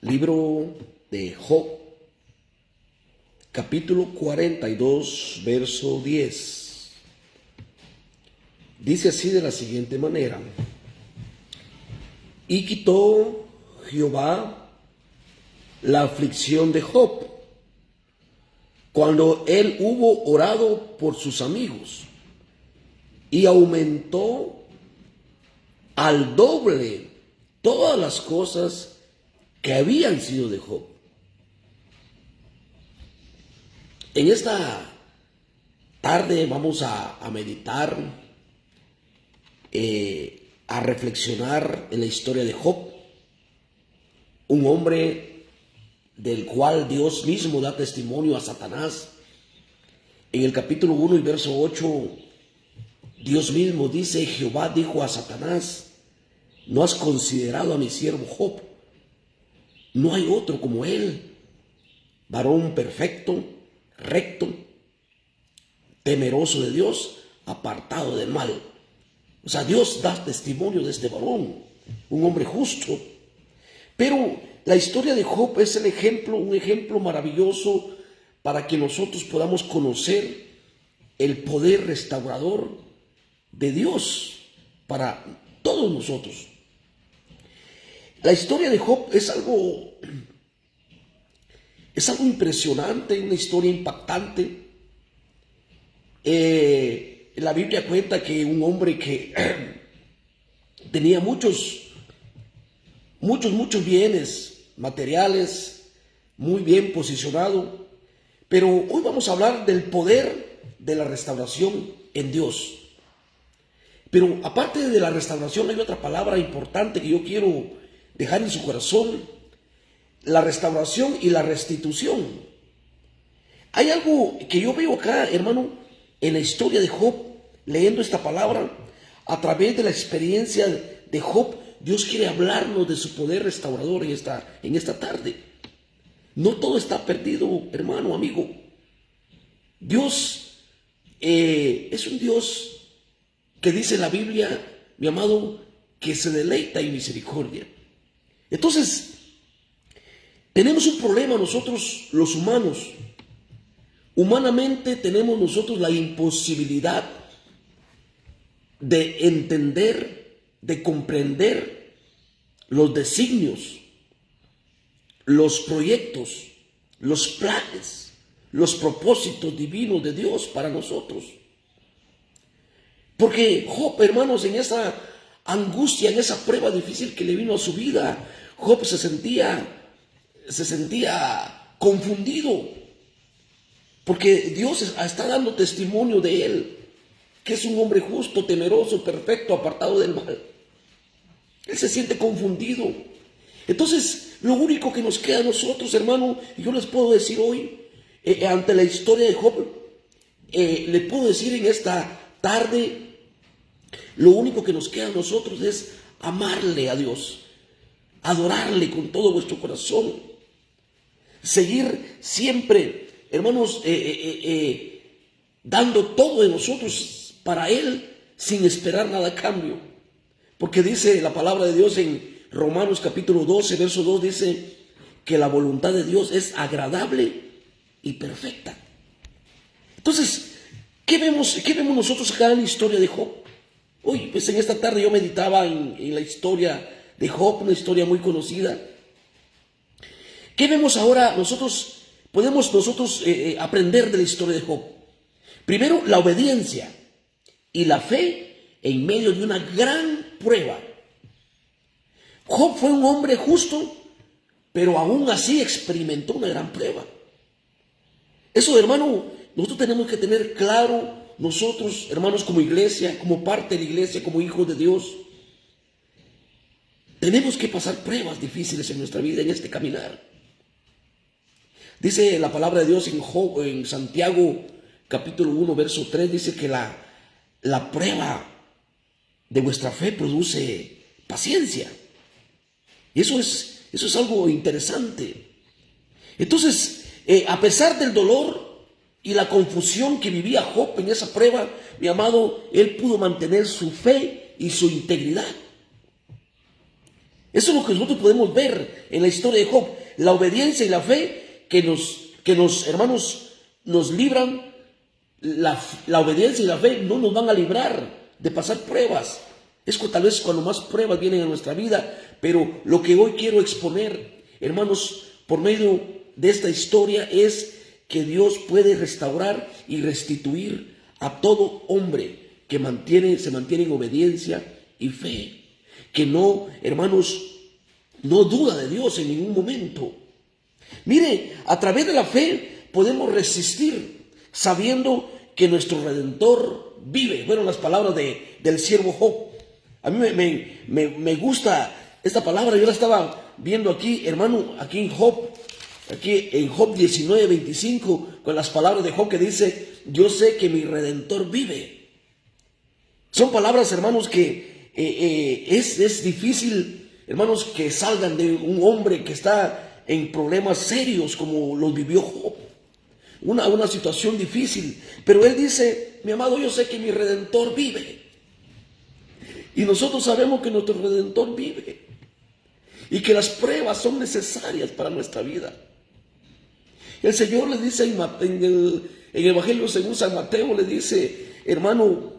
Libro de Job, capítulo 42, verso 10. Dice así de la siguiente manera: y quitó Jehová la aflicción de Job cuando él hubo orado por sus amigos, y aumentó al doble todas las cosas que habían sido de Job. En esta tarde vamos a meditar, a reflexionar en la historia de Job, un hombre del cual Dios mismo da testimonio a Satanás. En el capítulo 1 y verso 8, Dios mismo dice: Jehová dijo a Satanás: ¿no has considerado a mi siervo Job? No hay otro como él, varón perfecto, recto, temeroso de Dios, apartado del mal. O sea, Dios da testimonio de este varón, un hombre justo. Pero la historia de Job es el ejemplo, un ejemplo maravilloso para que nosotros podamos conocer el poder restaurador de Dios para todos nosotros. La historia de Job es algo impresionante, una historia impactante. La Biblia cuenta que un hombre que tenía muchos bienes materiales, muy bien posicionado, pero hoy vamos a hablar del poder de la restauración en Dios. Pero aparte de la restauración hay otra palabra importante que yo quiero dejar en su corazón: la restauración y la restitución. Hay algo que yo veo acá, hermano, en la historia de Job, leyendo esta palabra, a través de la experiencia de Job. Dios quiere hablarnos de su poder restaurador en esta tarde. No todo está perdido, hermano, amigo. Dios es un Dios que dice en la Biblia, mi amado, que se deleita en misericordia. Entonces, tenemos un problema nosotros los humanos. Humanamente tenemos nosotros la imposibilidad de entender, de comprender los designios, los proyectos, los planes, los propósitos divinos de Dios para nosotros. Porque Job, hermanos, en esa angustia, en esa prueba difícil que le vino a su vida, Job se sentía confundido, porque Dios está dando testimonio de él, que es un hombre justo, temeroso, perfecto, apartado del mal. Él se siente confundido. Entonces, lo único que nos queda a nosotros, hermano, y yo les puedo decir hoy, ante la historia de Job, le puedo decir en esta tarde, lo único que nos queda a nosotros es amarle a Dios, adorarle con todo vuestro corazón, seguir siempre, hermanos, dando todo de nosotros para Él sin esperar nada a cambio. Porque dice la palabra de Dios en Romanos capítulo 12, verso 2, dice que la voluntad de Dios es agradable y perfecta. Entonces, ¿qué vemos nosotros acá en la historia de Job? Hoy, pues en esta tarde yo meditaba en la historia de Job, una historia muy conocida. ¿Qué vemos ahora? Podemos aprender de la historia de Job. Primero, la obediencia y la fe en medio de una gran prueba. Job fue un hombre justo, pero aún así experimentó una gran prueba. Eso, hermano, nosotros tenemos que tener claro. Nosotros, hermanos, como iglesia, como parte de la iglesia, como hijos de Dios, tenemos que pasar pruebas difíciles en nuestra vida, en este caminar. Dice la palabra de Dios en Santiago capítulo 1, verso 3, dice que la prueba de vuestra fe produce paciencia. Y eso es algo interesante. Entonces, a pesar del dolor y la confusión que vivía Job en esa prueba, mi amado, él pudo mantener su fe y su integridad. Eso es lo que nosotros podemos ver en la historia de Job. La obediencia y la fe que nos hermanos, nos libran. La obediencia y la fe no nos van a librar de pasar pruebas. Es tal vez cuando más pruebas vienen a nuestra vida. Pero lo que hoy quiero exponer, hermanos, por medio de esta historia, es que Dios puede restaurar y restituir a todo hombre que se mantiene en obediencia y fe. Que no, hermanos, no duda de Dios en ningún momento. Mire, a través de la fe podemos resistir sabiendo que nuestro Redentor vive. Fueron las palabras del siervo Job. A mí me gusta esta palabra. Yo la estaba viendo aquí, hermano, aquí en Job 19:25, con las palabras de Job que dice: yo sé que mi Redentor vive. Son palabras, hermanos, que es difícil, hermanos, que salgan de un hombre que está en problemas serios como los vivió Job. Una situación difícil, pero él dice: mi amado, yo sé que mi Redentor vive. Y nosotros sabemos que nuestro Redentor vive y que las pruebas son necesarias para nuestra vida. El Señor le dice en el Evangelio según San Mateo, le dice, hermano,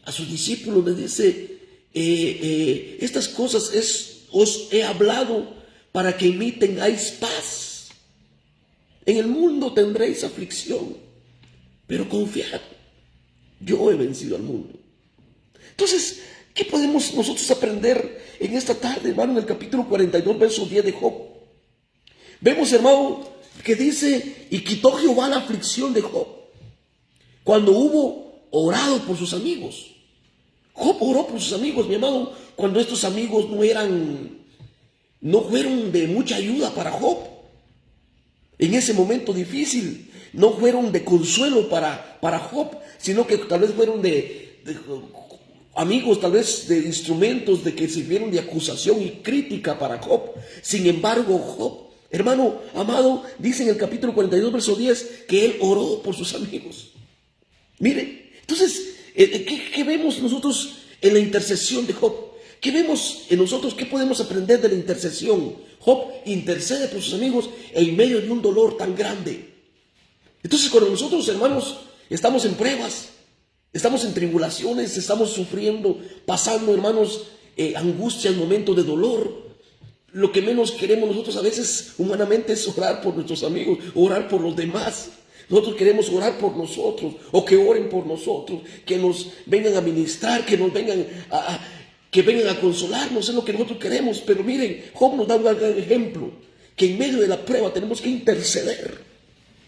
a sus discípulos, le dice: estas cosas os he hablado para que en mí tengáis paz. En el mundo tendréis aflicción, pero confiad, yo he vencido al mundo. Entonces, ¿qué podemos nosotros aprender en esta tarde, hermano? En el capítulo 42, verso 10 de Job, vemos, hermano, que dice: y quitó Jehová la aflicción de Job cuando hubo orado por sus amigos. Job oró por sus amigos, mi amado, cuando estos amigos no fueron de mucha ayuda para Job. En ese momento difícil, no fueron de consuelo para Job, sino que tal vez fueron de amigos, tal vez de instrumentos de que sirvieron de acusación y crítica para Job. Sin embargo, Job, hermano amado, dice en el capítulo 42, verso 10, que él oró por sus amigos. Mire, entonces, ¿qué vemos nosotros en la intercesión de Job? ¿Qué vemos en nosotros? ¿Qué podemos aprender de la intercesión? Job intercede por sus amigos en medio de un dolor tan grande. Entonces, cuando nosotros, hermanos, estamos en pruebas, estamos en tribulaciones, estamos sufriendo, pasando, hermanos, angustias, momentos de dolor, lo que menos queremos nosotros a veces humanamente es orar por nuestros amigos, orar por los demás. Nosotros queremos orar por nosotros, o que oren por nosotros, que nos vengan a ministrar, que nos vengan que vengan a consolarnos, es lo que nosotros queremos. Pero miren, Job nos da un gran ejemplo, que en medio de la prueba tenemos que interceder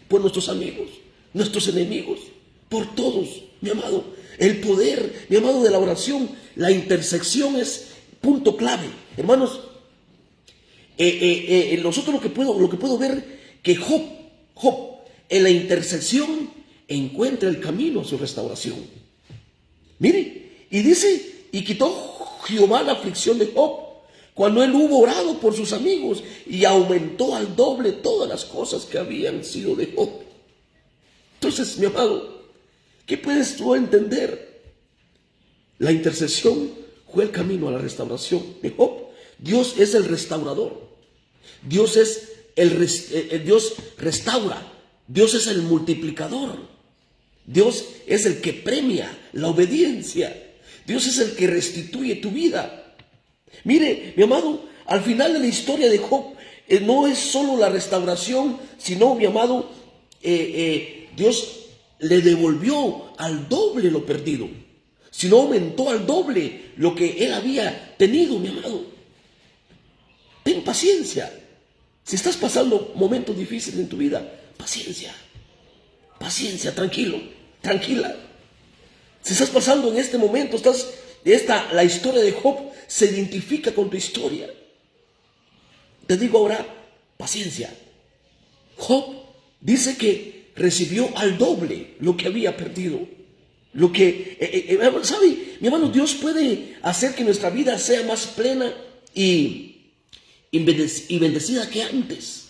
por nuestros amigos, nuestros enemigos, por todos, mi amado. El poder, mi amado, de la oración, la intersección es punto clave. Hermanos, nosotros lo que puedo ver, que Job, en la intersección encuentra el camino a su restauración. Mire, y dice: y quitó Jehová la aflicción de Job cuando él hubo orado por sus amigos, y aumentó al doble todas las cosas que habían sido de Job. Entonces, mi amado, ¿qué puedes tú entender? La intercesión fue el camino a la restauración de Job. Dios es el restaurador. Dios es Dios restaura. Dios es el multiplicador. Dios es el que premia la obediencia. Dios es el que restituye tu vida. Mire, mi amado, al final de la historia de Job, no es solo la restauración, sino, mi amado, Dios le devolvió al doble lo perdido, sino aumentó al doble lo que él había tenido, mi amado. Ten paciencia. Si estás pasando momentos difíciles en tu vida, paciencia, tranquilo, tranquila. Si estás pasando en este momento, la historia de Job se identifica con tu historia. Te digo ahora, paciencia. Job dice que recibió al doble lo que había perdido. ¿Sabe? Mi hermano, Dios puede hacer que nuestra vida sea más plena y bendecida que antes.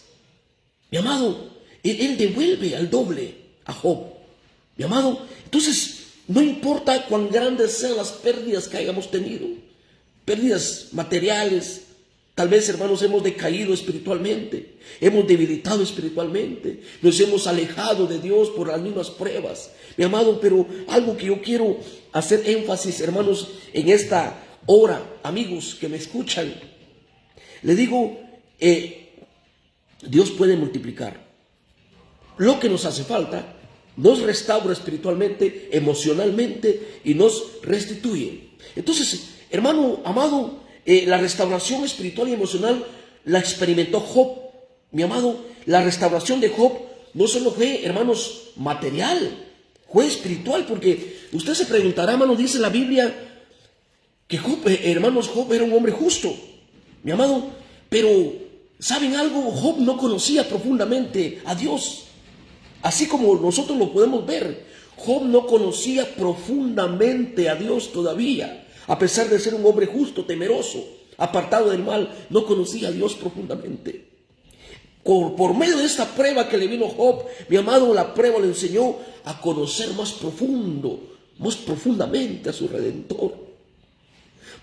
Mi amado, Él devuelve al doble a Job. Mi amado, entonces, no importa cuán grandes sean las pérdidas que hayamos tenido, pérdidas materiales, Tal vez, hermanos, hemos decaído espiritualmente, hemos debilitado espiritualmente, nos hemos alejado de Dios por las mismas pruebas. Mi amado, pero algo que yo quiero hacer énfasis, hermanos, en esta hora, amigos que me escuchan, le digo, Dios puede multiplicar. Lo que nos hace falta, nos restaura espiritualmente, emocionalmente y nos restituye. Entonces, hermano amado, la restauración espiritual y emocional la experimentó Job. Mi amado, la restauración de Job no solo fue, hermanos, material, fue espiritual, porque usted se preguntará, hermano, dice la Biblia que Job, hermanos, Job era un hombre justo, mi amado, pero ¿saben algo? Job no conocía profundamente a Dios. Así como nosotros lo podemos ver, Job no conocía profundamente a Dios todavía. A pesar de ser un hombre justo, temeroso, apartado del mal, no conocía a Dios profundamente. Por medio de esta prueba que le vino a Job, mi amado, la prueba le enseñó a conocer más profundamente a su Redentor.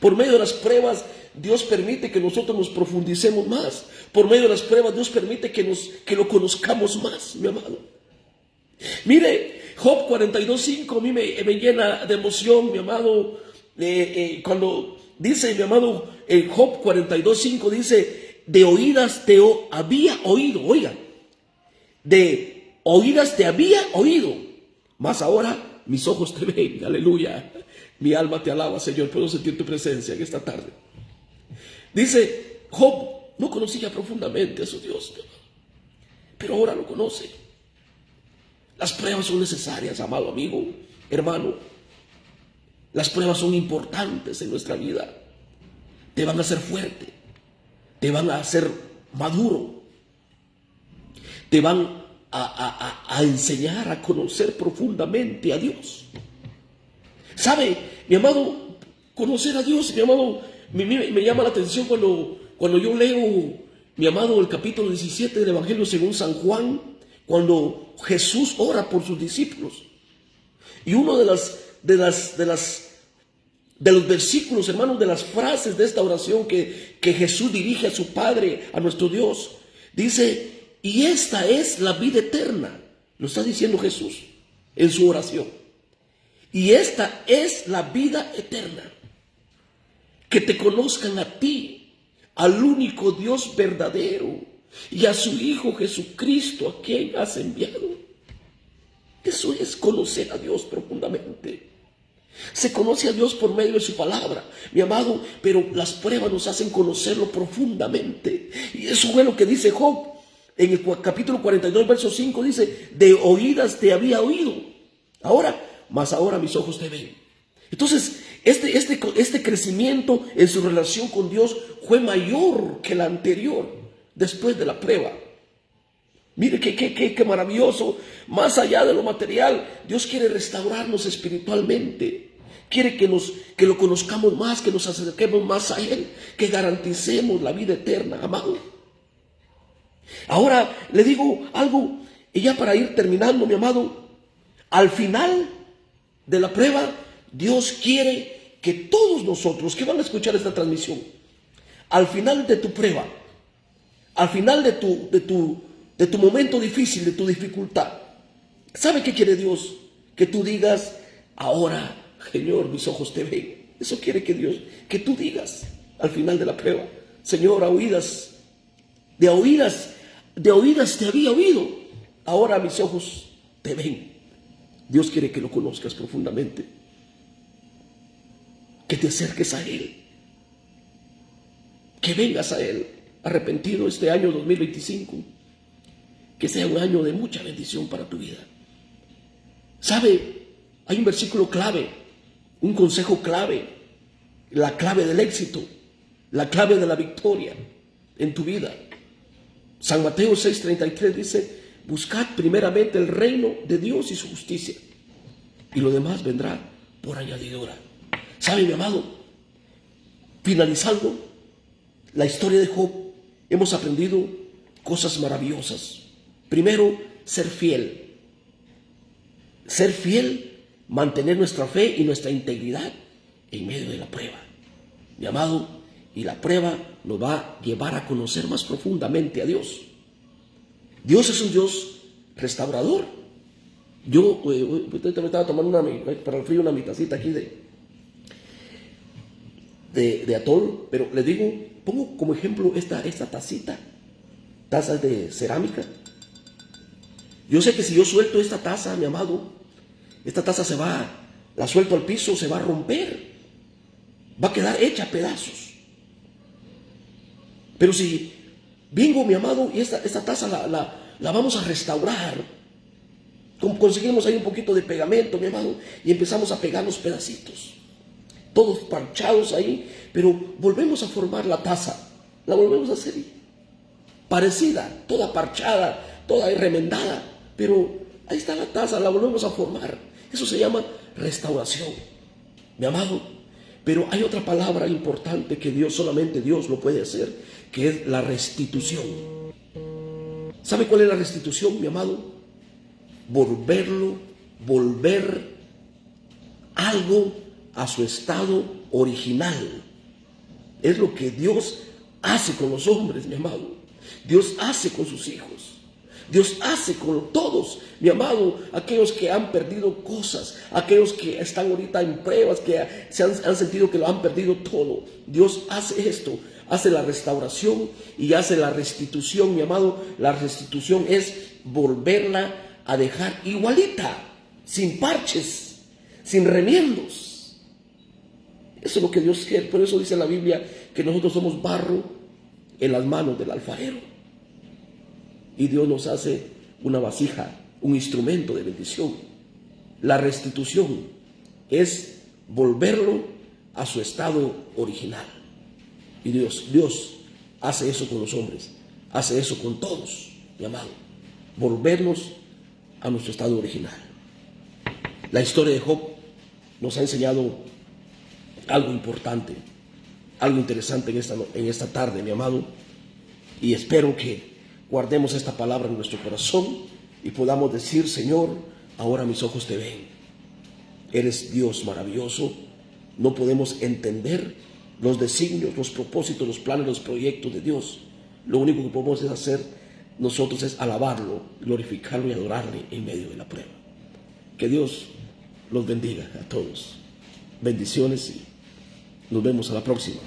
Por medio de las pruebas, Dios permite que nosotros nos profundicemos más. Por medio de las pruebas, Dios permite que lo conozcamos más, mi amado. Mire, Job 42:5 a mí me llena de emoción, mi amado, cuando dice, mi amado, Job 42:5 dice, de oídas te había oído, oiga, de oídas te había oído, mas ahora mis ojos te ven, aleluya, mi alma te alaba, Señor, puedo sentir tu presencia en esta tarde. Dice, Job no conocía profundamente a su Dios, pero ahora lo conoce. Las pruebas son necesarias, amado amigo, hermano. Las pruebas son importantes en nuestra vida. Te van a hacer fuerte, te van a hacer maduro, te van a enseñar a conocer profundamente a Dios. ¿Sabe, mi amado? Conocer a Dios, mi amado, me llama la atención cuando yo leo, mi amado, el capítulo 17 del Evangelio según San Juan, cuando Jesús ora por sus discípulos. Y uno de los versículos, hermanos, de las frases de esta oración que Jesús dirige a su Padre, a nuestro Dios, dice, y esta es la vida eterna. Lo está diciendo Jesús en su oración. Y esta es la vida eterna, que te conozcan a ti, al único Dios verdadero, y a su Hijo Jesucristo, a quien has enviado. Eso es conocer a Dios profundamente. Se conoce a Dios por medio de su palabra, mi amado, pero las pruebas nos hacen conocerlo profundamente. Y eso fue lo que dice Job en el capítulo 42, verso 5, dice, de oídas te había oído, mas ahora mis ojos te ven. Entonces, este crecimiento en su relación con Dios fue mayor que el anterior. Después de la prueba, mire qué maravilloso. Más allá de lo material, Dios quiere restaurarnos espiritualmente. Quiere que lo conozcamos más, que nos acerquemos más a Él, que garanticemos la vida eterna, amado. Ahora le digo algo, y ya para ir terminando, mi amado, al final de la prueba, Dios quiere que todos nosotros que van a escuchar esta transmisión, al final de tu prueba, al final de tu momento difícil, de tu dificultad, ¿sabe qué quiere Dios? Que tú digas, ahora, Señor, mis ojos te ven. Eso quiere que Dios, que tú digas al final de la prueba, Señor, de oídas te había oído, ahora mis ojos te ven. Dios quiere que lo conozcas profundamente, que te acerques a Él, que vengas a Él arrepentido este año 2025, que sea un año de mucha bendición para tu vida. ¿Sabe? Hay un versículo clave, un consejo clave, la clave del éxito, la clave de la victoria en tu vida. San Mateo 6:33 dice, buscad primeramente el reino de Dios y su justicia, y lo demás vendrá por añadidura. ¿Sabe, mi amado? Finalizando la historia de Job, hemos aprendido cosas maravillosas. Primero, ser fiel. Ser fiel, mantener nuestra fe y nuestra integridad en medio de la prueba. Mi amado, y la prueba nos va a llevar a conocer más profundamente a Dios. Dios es un Dios restaurador. Yo me estaba tomando para el frío una mitacita aquí de atol, pero les digo, pongo como ejemplo esta tazas de cerámica. Yo sé que si yo suelto esta taza, mi amado, esta taza la suelto al piso, se va a romper, va a quedar hecha a pedazos. Pero si vengo, mi amado, y esta taza la vamos a restaurar, conseguimos ahí un poquito de pegamento, mi amado, y empezamos a pegar los pedacitos, todos parchados ahí, pero volvemos a formar la taza, la volvemos a hacer parecida, toda parchada, toda remendada, pero ahí está la taza, la volvemos a formar. Eso se llama restauración, mi amado. Pero hay otra palabra importante que solamente Dios lo puede hacer, que es la restitución. ¿Sabe cuál es la restitución, mi amado? Volver algo a su estado original. Es lo que Dios hace con los hombres, mi amado. Dios hace con sus hijos. Dios hace con todos, mi amado, aquellos que han perdido cosas, aquellos que están ahorita en pruebas, que han sentido que lo han perdido todo. Dios hace esto, hace la restauración y hace la restitución, mi amado. La restitución es volverla a dejar igualita, sin parches, sin remiendos. Eso es lo que Dios quiere. Por eso dice la Biblia que nosotros somos barro en las manos del alfarero. Y Dios nos hace una vasija, un instrumento de bendición. La restitución es volverlo a su estado original. Y Dios hace eso con los hombres, hace eso con todos, mi amado. Volvernos a nuestro estado original. La historia de Job nos ha enseñado algo importante, algo interesante en esta tarde, mi amado. Y espero que guardemos esta palabra en nuestro corazón y podamos decir: Señor, ahora mis ojos te ven. Eres Dios maravilloso. No podemos entender los designios, los propósitos, los planes, los proyectos de Dios. Lo único que podemos hacer nosotros es alabarlo, glorificarlo y adorarle en medio de la prueba. Que Dios los bendiga a todos. Bendiciones y nos vemos a la próxima.